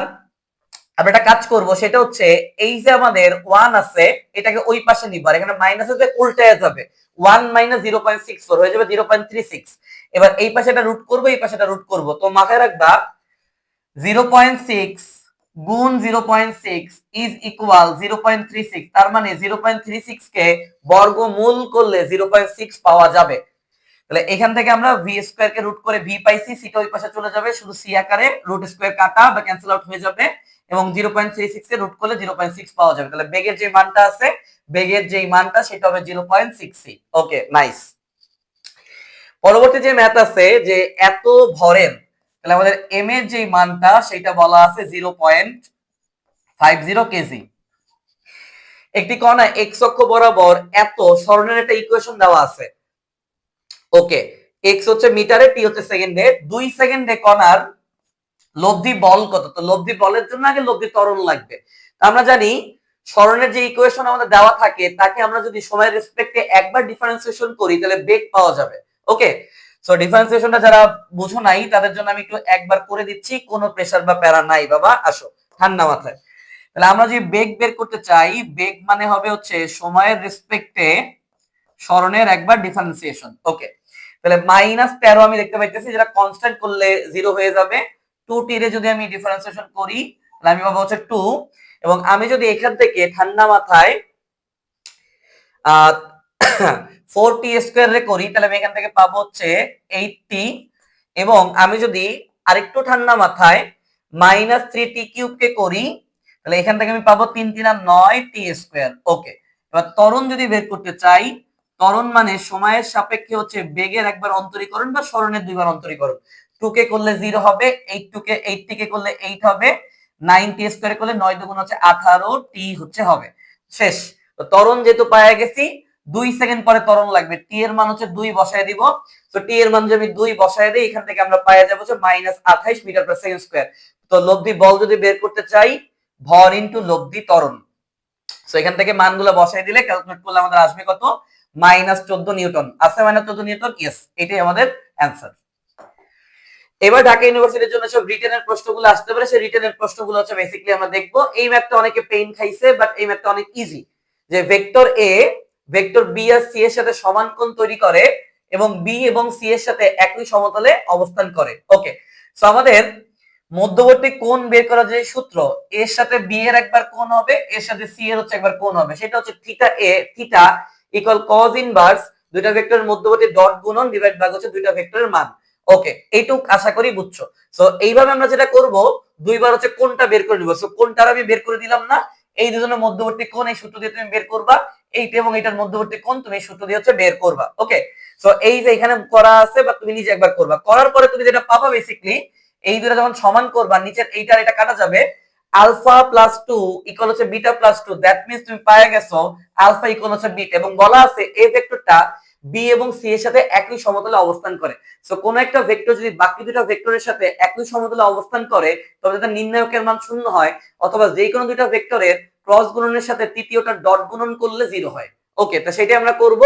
আমরা একটা কাজ করব, সেটা হচ্ছে এই যে আমাদের 1 আছে এটাকে ওই পাশে নিব, আর এখানে মাইনাস আছে উল্টায় যাবে, 1 মাইনাস 0.64 হয়ে যাবে 0.36। এবার এই পাশে এটা রুট করব, এই পাশে এটা রুট করব, তো মাথায় রাখবা 0.6 গুণ 0.6 ইজ ইকুয়াল 0.36, তার মানে 0.36 কে বর্গমূল করলে 0.6 পাওয়া যাবে। তাহলে এখান থেকে আমরা ভি স্কয়ার কে রুট করে ভি পাইছি, সিটা ওই পাশে চলে যাবে, শুধু সি আকারে রুট স্কয়ার কাটা বা ক্যান্সেল আউট হয়ে যাবে, এবং 0.36 কে রুট করলে 0.6 পাওয়া যাবে। তাহলে বেগের যে মানটা আছে, বেগের যে মানটা সেটা হবে 0.63। ওকে, নাইস। পরবর্তী যে ম্যাথ আছে যে এত ভরের, তাহলে আমাদের এম এর যে মানটা সেটা বলা আছে 0.50 কেজি। একটি কণা এক্স অক্ষ বরাবর এত সরণের একটা ইকুয়েশন দেওয়া আছে। ওকে, এক্স হচ্ছে মিটারে, টি হচ্ছে সেকেন্ডে, 2 সেকেন্ডে কণার লব্ধি বল কত? তো লব্ধি বলের জন্য আগে লব্ধি ত্বরণ লাগবে। আমরা জানি সরণের যে ইকুয়েশন আমাদের দেওয়া থাকে তাকে আমরা যদি সময়ের রেসপেক্টে একবার ডিফারেন্সিয়েশন করি তাহলে বেগ পাওয়া যাবে। ওকে, সো ডিফারেন্সিয়েশনটা যারা বুঝো নাই তাদের জন্য আমি একটু একবার করে দিচ্ছি, কোনো প্রেসার বা প্যারা নাই বাবা, আসো ঠান্ডা মাথায়। তাহলে আমরা যে বেগ বের করতে চাই, বেগ মানে হবে হচ্ছে সময়ের রেসপেক্টে সরণের একবার ডিফারেন্সিয়েশন। ওকে, তাহলে -13 আমি দেখতে পাইতেছি, যেটা কনস্ট্যান্ট করলে 0 হয়ে যাবে। 2t রে যদি আমি ডিফারেন্সিয়েশন করি তাহলে আমি পাবো হচ্ছে 2, এবং আমি যদি এখান থেকে ঠান্ডা মাথায় 4t স্কয়ার রে করি তাহলে আমি এখান থেকে পাবো হচ্ছে 8t, এবং আমি যদি আরেকটু ঠান্ডা মাথায় -3t কিউব কে করি তাহলে এখান থেকে আমি পাবো 3 3 9t স্কয়ার। ওকে, এবার ত্বরণ যদি বের করতে চাই, ত্বরণ মানে সময়ের সাপেক্ষে হচ্ছে বেগের একবার অন্তরীকরণ বা সরণের দুইবার অন্তরীকরণ। 2 কে করলে 0 হবে, 8 কে করলে 8 হবে, 9t স্কয়ার করলে 9 দুগুণ হচ্ছে 18t হচ্ছে হবে। শেষ। তো ত্বরণ যেহেতু পাওয়া গেছি, 2 সেকেন্ড পরে ত্বরণ লাগবে, টি এর মান হচ্ছে 2 বসায় দিব। তো টি এর মান যদি আমি 2 বসায় দেই এখান থেকে আমরা পাওয়া যাবে হচ্ছে -28 মিটার পার সেকেন্ড স্কয়ার। তো লব্ধি বল যদি বের করতে চাই, ভর ইনটু লব্ধি ত্বরণ, সো এখান থেকে মানগুলো বসাই দিলে ক্যালকুলেট করলে আমাদের আসবে কত, -14 নিউটন। আছে -14 নিউটন, ইয়েস, এটাই আমাদের অ্যানসার। এবার ঢাকা ইউনিভার্সিটির জন্য সব রিটেনের প্রশ্নগুলো আসতে পারে, সেই রিটেনের প্রশ্নগুলো হচ্ছে বেসিক্যালি আমরা দেখব। এই ম্যাথটা অনেকে পেইন খাইছে, বাট এই ম্যাথটা অনেক ইজি। যে ভেক্টর এ ভেক্টর বি আর সি এর সাথে সমান কোণ তৈরি করে এবং বি এবং সি এর সাথে একই সমতলে অবস্থান করে। ওকে, সো আমাদের মধ্যবর্তী কোণ বের করার যে সূত্র, এর সাথে বি এর একবার কোণ হবে, এর সাথে সি এর হচ্ছে একবার কোণ হবে, সেটা হচ্ছে থিটা এ থিটা ইকুয়াল কজ ইনভার্স দুইটা ভেক্টরের মধ্যবর্তী ডট গুণন ডিভাইড ভাগ হচ্ছে দুইটা ভেক্টরের মান। ওকে, এইটুক আশা করি বুঝছো। সো এইভাবে আমরা যেটা করব, দুইবার হচ্ছে কোণটা বের করে নিব। সো কোণটার আমি বের করে দিলাম না, এই দুজনের মধ্যবর্তী কোণ এই সূত্র দিয়ে তুমি বের করবা, এইটা এবং এটার মধ্যবর্তী কোণ তুমি এই সূত্র দিয়ে হচ্ছে বের করবা। ওকে, সো এই যে এখানে করা আছে বা তুমি নিজে একবার করবা, করার পরে তুমি যেটা পাবা বেসিক্যালি, এই দুটো যখন সমান করবা নিচের এইটার এটা কাটা যাবে, আলফা প্লাস 2 ইকুয়াল হচ্ছে বিটা প্লাস 2, দ্যাট মিন্স তুমি পায়ে গেছো আলফা ইকুয়াল হচ্ছে বিটা, এবং বলা আছে এই ভেক্টরটা বি এবং সি এর সাথে একই সমতলে অবস্থান করে। সো কোন একটা ভেক্টর যদি বাকি দুটো ভেক্টরের সাথে একই সমতলে অবস্থান করে তবে তার নির্ণায়কের মান 0 হয়, অথবা যে কোনো দুটো ভেক্টরের ক্রস গুণনের সাথে তৃতীয়টা ডট গুণন করলে 0 হয়। ওকে, তো সেটাই আমরা করব।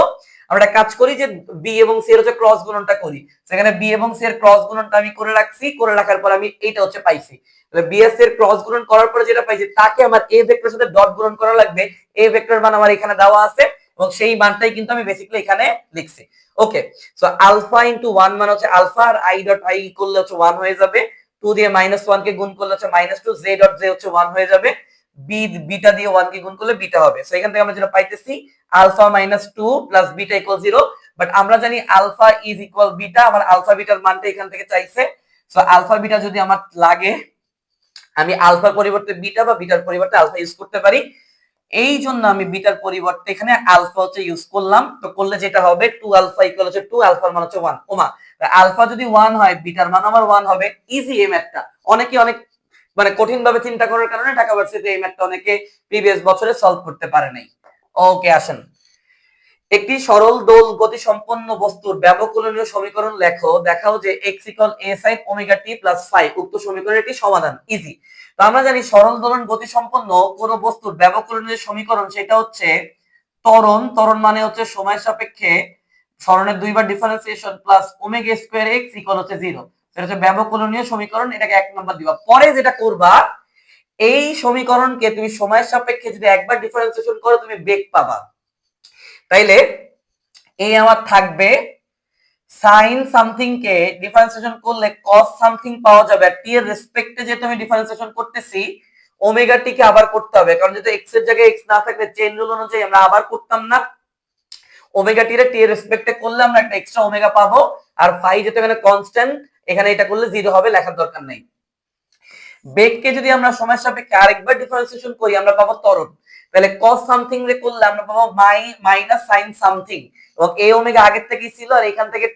আমরা কাজ করি যে বি এবং সি এর হচ্ছে ক্রস গুণনটা করি। সেখানে বি এবং সি এর ক্রস গুণনটা আমি করে রাখছি, করে রাখার পর আমি এইটা হচ্ছে পাইছি। তাহলে বি এর ক্রস গুণন করার পরে যেটা পাইছি তাকে আমার এ ভেক্টরের সাথে ডট গুণন করা লাগবে। এ ভেক্টরের মান আমার এখানে দেওয়া আছে এবং সেই মানটাই কিন্তু আমি বেসিক্যালি এখানে লিখছি। ওকে, সো আলফা ইনটু 1 মানে হচ্ছে আলফা, আর আই ডট আই করলে হচ্ছে 1 হয়ে যাবে, 2 দিয়ে -1 কে গুণ করলে হচ্ছে -2, জে ডট জে হচ্ছে 1 হয়ে যাবে, বিটা দিয়ে 1 কে গুণ করলে বিটা হবে। সো এখান থেকে আমরা যেটা পাইতেছি alpha -2 plus beta equal 0, but আমরা জানি আলফা ইজ ইকুয়াল বিটা, আমার আলফা বিটার মানটা এখান থেকে চাইছে। সো আলফা বিটা যদি আমার লাগে, আমি আলফার পরিবর্তে বিটা বা বিটার পরিবর্তে আলফা ইউজ করতে পারি। এই জন্য আমি বিটার পরিবর্তে এখানে আলফা হচ্ছে ইউজ করলাম। তো করলে যেটা হবে 2 আলফা ইকুয়াল হচ্ছে 2, আলফার মান হচ্ছে 1। ওমা, আলফা যদি 1 হয় বিটার মান আমার 1 হবে। ইজি এই ম্যাথটা, অনেকে অনেক মানে কঠিন ভাবে চিন্তা করার কারণে ঢাকা ভার্সিটিতে এই ম্যাথটা অনেকে প্রিভিয়াস বছরে সলভ করতে পারে নাই। ওকে, আসেন। একটি সরল দোল গতি সম্পন্ন বস্তুর ব্যবকলনীয় সমীকরণ লেখো, দেখাও যে x ইকুয়াল a sin ওমেগা t প্লাস phi উক্ত সমীকরণের একটি সমাধান। ইজি। তো আমরা জানি সরল দোলন গতি সম্পন্ন কোন বস্তুর ব্যবকলনীয় সমীকরণ সেটা হচ্ছে ত্বরণ। ত্বরণ মানে হচ্ছে সময় সাপেক্ষে সরণের দুইবার differentiation plus omega square x equal হচ্ছে 0। সেটা হচ্ছে ব্যবকলনীয় সমীকরণ, এটাকে 1 নাম্বার দিবা। পরে যেটা করবা, এই সমীকরণকে তুমি সময়ের সাপেক্ষে যদি একবার ডিফারেন্সিয়েশন করো তুমি বেগ পাবা। তাইলে এই আমার থাকবে সাইন সামথিং কে ডিফারেন্সিয়েশন করলে কস সামথিং পাওয়া যাবে, আর টি এর রেসপেক্টে যেহেতু আমি ডিফারেন্সিয়েশন করতেছি ওমেগা টি কে আবার করতে হবে, কারণ যদি এক্স এর জায়গায় এক্স না থাকলে চেইন রুল অনুযায়ী আমরা আবার করতাম না। ওমেগা টি এর রেসপেক্টে করলে আমরা একটা এক্সট্রা ওমেগা পাবো, আর ফাই যেটা এখানে কনস্ট্যান্ট, এখানে এটা করলে 0 হবে, লেখার দরকার নেই। বেগকে যদি আমরা সময়ের সাপেক্ষে আরেকবার ডিফারেন্সিয়েশন করি আমরা পাবো ত্বরণ। তাহলে cos সামথিং রে করলে আমরা পাবো মাইনাস sin সামথিং, এবং a ওমেগা আগের থেকেই ছিল, আর এখান থেকে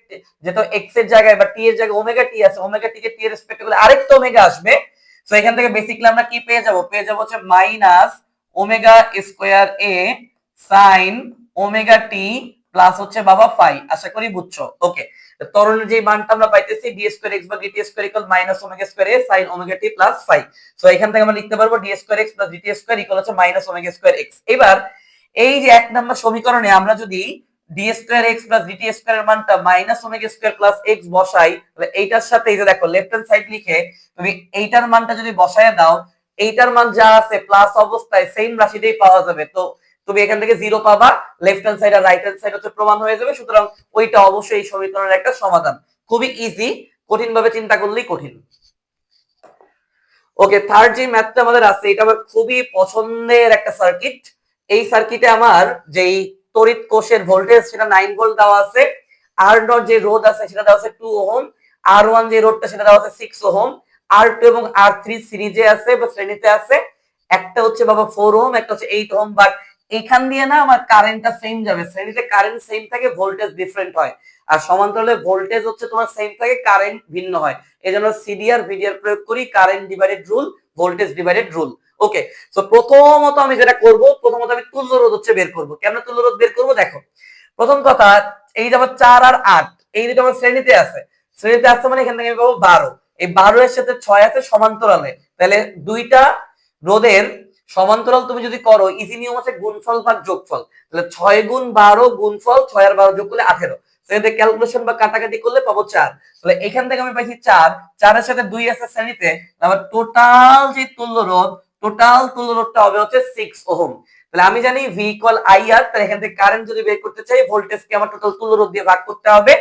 যেহেতু x এর জায়গায় বা t এর জায়গায় ওমেগা t আছে, ওমেগা t কে t এর রেসপেক্টে করলে আরেকটা ওমেগা আসবে। সো এখান থেকে বেসিক্যালি আমরা কি পেয়ে যাব, হচ্ছে minus omega square a sin ওমেগা t প্লাস হচ্ছে বাবা ফাই। আশা করি বুঝছো। ওকে, ত্বরণের যে মানটা আমরা পাইতেছি d স্কয়ার x বা dt square equal minus omega square a sin ওমেগা t প্লাস ফাই। সো এখান থেকে আমরা লিখতে পারবো d square x plus dt square equal হচ্ছে মাইনাস ওমেগা স্কয়ার x। এবার এই যে এক নাম্বার সমীকরণে আমরা যদি d square x plus dt square এর মানটা minus omega square plus x বসাই, তাহলে এইটার সাথে এই যে দেখো লেফট হ্যান্ড সাইড লিখে তুমি এইটার মানটা যদি বসায় দাও, এইটার মান যা আছে প্লাস অবস্থায় সেম রাশিটাই পাওয়া যাবে। তো তুমি এখান থেকে 0 পাবা, লেফট হ্যান্ড সাইড আর রাইট হ্যান্ড সাইড হচ্ছে প্রমাণ হয়ে যাবে। সুতরাং ওইটা অবশ্যই এই সমীকরণের একটা সমাধান। খুবই ইজি, কঠিন ভাবে চিন্তা করলেই কঠিন। ওকে, থার্ড যে ম্যাথটা আমাদের আছে এটা আমার খুবই পছন্দের একটা সার্কিট। এই সার্কিটে আমার যেই তড়িৎ কোষের ভোল্টেজ সেটা 9 ভোল্ট দেওয়া আছে, আর ডট যে রোধ আছে সেটা দেওয়া আছে 2 ওহম, আর1 যে রোধটা সেটা দেওয়া আছে 6 ওহম, আর2 এবং আর3 সিরিজে আছে বা শ্রেণীতে আছে, একটা হচ্ছে বাবা 4 ওহম, একটা হচ্ছে 8 ওহম। বাট এখান দিয়ে না আমার কারেন্টটা সেম যাবে, শ্রেণীতে কারেন্ট সেম থাকে, ভোল্টেজ ডিফারেন্ট হয়, আর সমান্তরালে ভোল্টেজ হচ্ছে তোমার সেম থাকে, কারেন্ট ভিন্ন হয়। এজন্য সিডিআর ভিডিআর প্রয়োগ করি, current divided rule, voltage divided rule. Okay, so প্রথমত আমি যেটা করব, প্রথমত আমি তুল্য রোধ হচ্ছে বের করব। কেমন তুল্য রোধ বের করব দেখো, প্রথম কথা এই যে আমার 4 আর 8 এই দুটো আমার শ্রেণীতে আছে, শ্রেণীতে আছে মানে এখান থেকে আমি পাবো 12, এই 12 এর সাথে 6 আছে সমান্তরালে, তাহলে দুইটা রোধের সমান্তরাল তুমি যদি করো, ইজি নিয়ম আছে গুণফল ভাগ যোগফল, তাহলে 6 গুণ 12 গুণফল 6 আর 12 যোগ করলে 18, সেটাতে ক্যালকুলেশন বা কাটাকাটি করলে পাবো 4। তাহলে এখান থেকে আমি পাইছি 4, 4 এর সাথে 2 আছে শ্রেণীতে, আমার টোটাল যে তুল্য রোধটা হবে হচ্ছে 6 ওহম। তাহলে আমি জানি ভি ইকুয়াল আইআর, তাহলে এখান থেকে কারেন্ট যদি বের করতে চাই ভোল্টেজকে আমার টোটাল তুল্য রোধ দিয়ে ভাগ করতে হবে।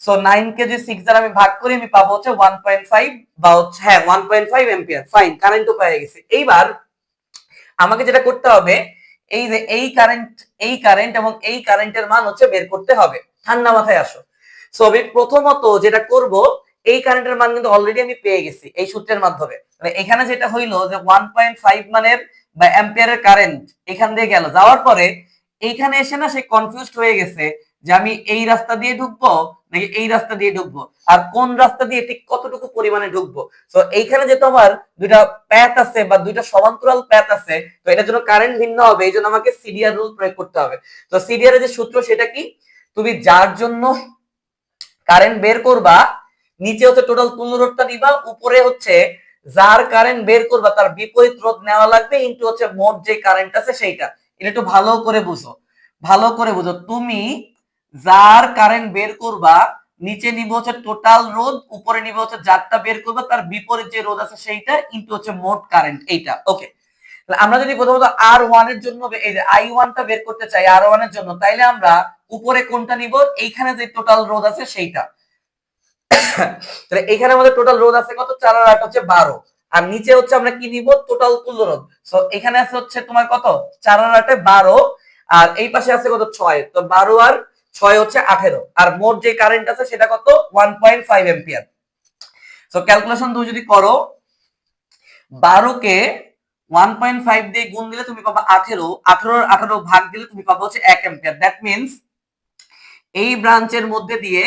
সো 9 কে যদি 6 দ্বারা আমি ভাগ করি আমি পাবো হচ্ছে 1.5 বা হচ্ছে হ্যাঁ 1.5 এম্পিয়ার। ফাইন, কারেন্টও পেয়ে গেছি। এইবার আমাকে যেটা করতে হবে এই যে এই কারেন্ট এবং এই কারেন্টের মান হচ্ছে বের করতে হবে। ঠান্ডা মাথায় আসো। সো আমি প্রথমত যেটা করব, এই কারেন্টের মান কিন্তু অলরেডি আমি পেয়ে গেছি এই সূত্রের মাধ্যমে। মানে এখানে যেটা হইলো যে 1.5 মানের বা অ্যাম্পিয়ারের কারেন্ট এখান দিয়ে গেল, যাওয়ার পরে এইখানে এসে না সে কনফিউজড হয়ে গেছে যে আমি এই রাস্তা দিয়ে ঢুকবো নাকি এই রাস্তা দিয়ে ঢুকবো, আর কোন রাস্তা দিয়ে ঠিক কতটুকু পরিমাণে ঢুকবো। তো এইখানে যেহেতু আমার দুইটা প্যাথ আছে বা দুইটা সমান্তরাল প্যাথ আছে, তো এটার জন্য কারেন্ট ভিন্ন হবে, এই জন্য আমাকে সিডিআর রুল প্রয়োগ করতে হবে। তো সিডিআর এর যে সূত্র সেটা কি, তুমি যার জন্য কারেন্ট বের করবা নিচে হচ্ছে টোটাল তুল্য রোধটা নিবা, উপরে হচ্ছে যার কারেন্ট বের করবা তার বিপরীত রোধ নেওয়া লাগবে ইনটু হচ্ছে মোট যে কারেন্ট আছে সেইটা। এটা একটু ভালো করে বুঝো, ভালো করে বুঝো। তুমি যার কারেন্ট বের করবা নিচে নিব হচ্ছে টোটাল রোধ, উপরে নিব হচ্ছে যারটা বের করবা তার বিপরীত যে রোধ আছে সেইটা ইনটু হচ্ছে মোট কারেন্ট এইটা। ওকে, আমরা যদি প্রথমত R1 এর জন্য এই যে I1 টা বের করতে চাই R1 এর জন্য, তাইলে আমরা উপরে কোনটা নিব, এইখানে যে টোটাল রোধ আছে সেইটা। তাহলে এখানে আমাদের টোটাল রোধ আছে কত, 4 আর 8 হচ্ছে 12, আর নিচে হচ্ছে আমরা কি নিব, টোটাল তুল্য রোধ। সো এখানে আছে হচ্ছে তোমার কত, 4 আর 8 12, আর এই পাশে আছে কত 6, তো 12 আর 6 হচ্ছে 18, আর মোট যে কারেন্ট আছে সেটা কত 1.5 এম্পিয়ার। সো ক্যালকুলেশন তুমি যদি করো 12 কে 1.5 দিয়ে গুণ দিলে তুমি পাবা 18, 18 আর 18 ভাগ দিলে তুমি পাবা হচ্ছে 1 এম্পিয়ার। দ্যাট মিন্স এই ব্রাঞ্চের মধ্যে দিয়ে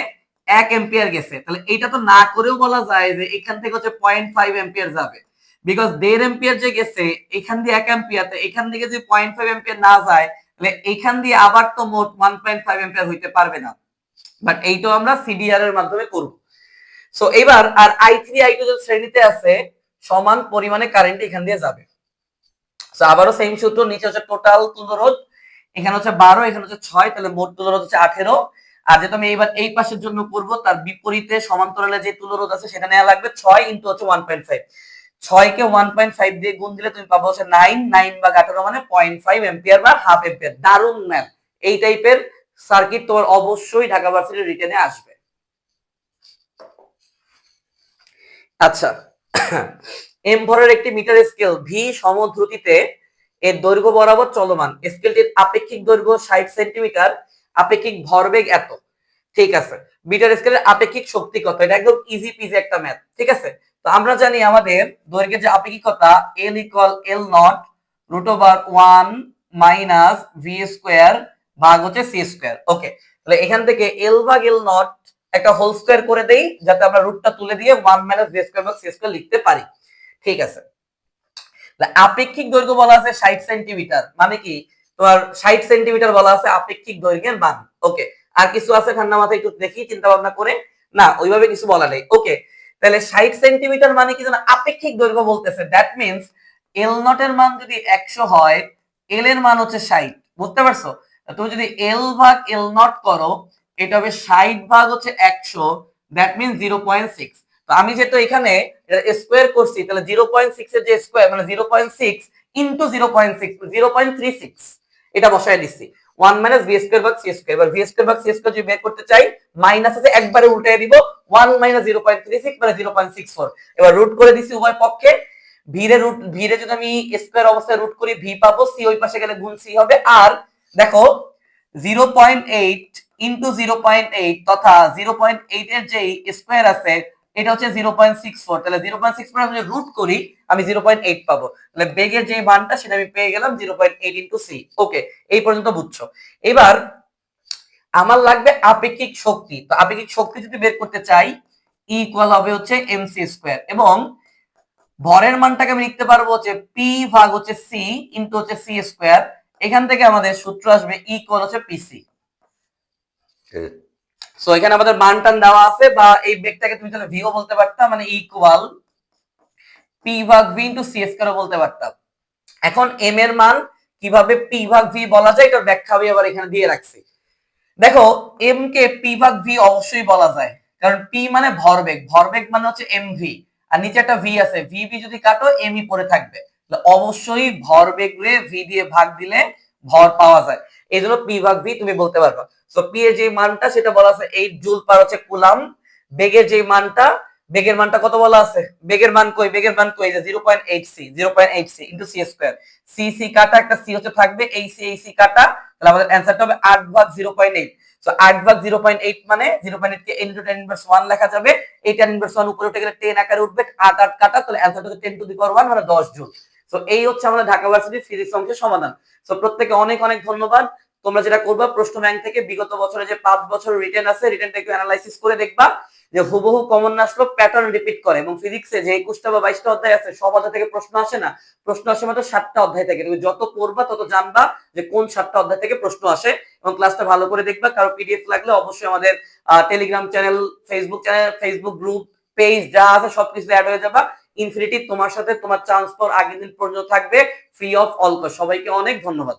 1 এম্পিয়ার গেছে। তাহলে এইটা তো না করেও বলা যায় যে এখান থেকে হচ্ছে 0.5 এম্পিয়ার যাবে, বিকজ 1.5 এম্পিয়ার যে গেছে এখান দিয়ে 1 এম্পিয়ার, তো এখান থেকে যদি 0.5 এম্পিয়ার না যায় তাহলে এখান দিয়ে আবার তো মোট 1.5 এম্পিয়ার হইতে পারবে না। বাট এইটাও আমরা সিডিআর এর মাধ্যমে করব। সো এবার আর I3 I2 যে শ্রেণীতে আছে সমান পরিমাণে কারেন্ট এখান দিয়ে যাবে। সো আবারও সেম সূত্র, নিচে হচ্ছে টোটাল তুল্য রোধ, এখানে হচ্ছে 12, এখানে হচ্ছে 6, তাহলে মোট তুল্য রোধ হচ্ছে 18। আর যেটা আমি এইবার এই পাশের জন্য করব তার বিপরীতে সমান্তরালে যে তুল্য রোধ আছে সেটা নেওয়া লাগবে 6 ইনটু হচ্ছে 1.5। 6 কে 1.5 দিয়ে গুণ দিলে তুমি পাবো হচ্ছে 9, 9 বা 18 মানে 0.5 এম্পিয়ার বা হাফ এম্পিয়ার। দারুণ ম্যাথ। এই টাইপের সার্কিট তোমার অবশ্যই ঢাকা ভার্সিটির রিটেনে আসবে। আচ্ছা, এম ভরের একটি মিটার স্কেল ভি সমদ্রুতিতে এর দৈর্ঘ্য বরাবর চলমান, স্কেলটির আপেক্ষিক দৈর্ঘ্য 60 সেন্টিমিটার, আপেক্ষিক ভরবেগ এত। ঠিক আছে, মিটার স্কেলের আপেক্ষিক শক্তি কত, এটা একদম ইজি পিজি একটা ম্যাথ। ঠিক আছে, তো আমরা জানি আমাদের দৈর্ঘ্যের যে আপেক্ষিকতা L equal L not root over 1 minus v square ভাগ হচ্ছে সি স্কোয়ার। ওকে, তাহলে এখান থেকে L ভাগ L নট একটা হোল স্কোয়ার করে দেই যাতে আমরা রুটটা তুলে দিয়ে 1 মাইনাস ভি স্কোয়ার ভাগ সি স্কোয়ার লিখতে পারি। ঠিক আছে, আপেক্ষিক দৈর্ঘ্য বলা আছে 60 সেন্টিমিটার, মানে কি তোমার 60 সেন্টিমিটার বলা আছে আপেক্ষিক দৈর্ঘ্যের মান। ওকে, আর কিছু আছে ঠান্ডা মাথায় একটু দেখি চিন্তা ভাবনা করে, না ওইভাবে কিছু বলা নেই। ওকে, তাহলে 60 সেন্টিমিটার মানে কি যেন আপেক্ষিক দৈর্ঘ্য বলতেছে, দ্যাট মিন্স এল নট এর মান যদি 100 হয় এল এর মান হচ্ছে 60। বুঝতে পারছো? তুমি যদি এল ভাগ এল নট করো এটা হবে 60 ভাগ হচ্ছে 100, দ্যাট মিন্স 0.6। তো আমি যেহেতু এখানে স্কোয়ার করছি তাহলে 0.6 এর যে স্কোয়ার মানে 0.6 ইনটু 0.6 0.36 এটা বসায় দিচ্ছি। 1 মাইনাস ভি স্কোয়ার ভাগ সি স্কোয়ার। এবার ভি স্কোয়ার ভাগ সি স্কোয়ার যদি বের করতে চাই মাইনাস আছে একবারে উল্টায় দিব, 1 মাইনাস 0.36 মানে 0.64। এবার রুট করে দিছি উভয় পক্ষে, ভিরে যদি আমি স্কোয়ার অবস্থায় রুট করি ভি পাবো, সি ওই পাশে গেলে গুণ সি হবে। আর দেখো 0.8 ইনটু 0.8 তথা 0.8 এর যে স্কোয়ার আছে এটা হচ্ছে 0.64, তাহলে 0.64 আমি রুট করি আমি 0.8 পাবো। তাহলে বেগের যে মানটা সেটা আমি পেয়ে গেলাম 0.8 ইনটু সি। ওকে, এই পর্যন্ত বুঝছো। এবার আমার লাগবে আপেক্ষিক শক্তি। তো আপেক্ষিক শক্তি যদি বের করতে চাই ই ইকুয়াল হবে হচ্ছে এমসি স্কোয়ার, এবং ভরের মানটাকে আমি লিখতে পারবো হচ্ছে পি ভাগ হচ্ছে সি ইনটু হচ্ছে সি স্কোয়ার। এখান থেকে আমাদের সূত্র আসবে ইকুয়াল হচ্ছে পিসি। সো এখানে আমাদের মান টান দেওয়া আছে, বা এই বেগটাকে তুমি তাহলে ভিও বলতে পারতাম, মানে ইকুয়াল পি ভাগ ভি ইনটু সি স্কয়ার বলতে পারতাম। এখন এম এর মান কিভাবে পি ভাগ ভি বলা যায় এটার ব্যাখ্যা আমি আবার এখানে দিয়ে রাখছি। দেখো এম কে পি ভাগ ভি অবশ্যই বলা যায়, কারণ পি মানে ভরবেগ, ভরবেগ মানে হচ্ছে এম ভি, আর নিচে একটা ভি আছে, ভি ভি যদি কাটো এমই পড়ে থাকবে। অবশ্যই ভরবেগে ভি দিয়ে ভাগ দিলে ভর পাওয়া যায়, এই জন্য পি ভাগ ভি তুমি বলতে পারবে। সো পি এর যে মানটা সেটা বলা আছে 8 জুল পার হচ্ছে কুলাম। বেগের যে মানটা, বেগের মানটা কত বলা আছে, বেগের মান কই, বেগের মান কই, যে 0.8 c, 0.8 c into c square. C c কাটা, একটা সি হচ্ছে থাকবে, এই সি কাটা, তাহলে আমাদের অ্যানসারটা হবে 8 ভাগ 0.8। সো 8 ভাগ 0.8 মানে 0.8 কে n * tan ইনভার্স 1 লেখা যাবে। এই tan ইনভার্স 1 উপরে উঠে গেলে 10 আকারে উঠবে, 8 8 কাটা, তাহলে অ্যানসারটা হচ্ছে 10 টু দি পাওয়ার 1 মানে 10 জুল। সো এই হচ্ছে আমাদের ঢাকা ভার্সিটি ফিজিক্স অংশের সমাধান। সো প্রত্যেককে অনেক অনেক ধন্যবাদ। তোমরা যেটা করবা, প্রশ্ন ব্যাংক থেকে বিগত বছরে যে 5 বছর রিটেন আছে, রিটেনটা একটু অ্যানালাইসিস করে দেখবা যে হুবহু কমন না আসলো প্যাটার্ন রিপিট করে, এবং ফিজিক্সে যে 21টা বা 22টা অধ্যায় আছে সব অধ্যায় থেকে প্রশ্ন আসে না, প্রশ্ন আসে মাত্র 7টা অধ্যায় থেকে। তুমি যত পড়বা তত জানবা যে কোন 7টা অধ্যায় থেকে প্রশ্ন আসে, এবং ক্লাসটা ভালো করে দেখবা। কারো পিডিএফ লাগলে অবশ্যই আমাদের Telegram channel, Facebook group, page যা আছে সবকিছু অ্যাড হয়ে যাবা। ইনফিনিটি তোমার সাথে তোমার চান্স ফর আগের দিন পর্যন্ত থাকবে, ফ্রি অফ অল কস্ট। সবাইকে অনেক ধন্যবাদ।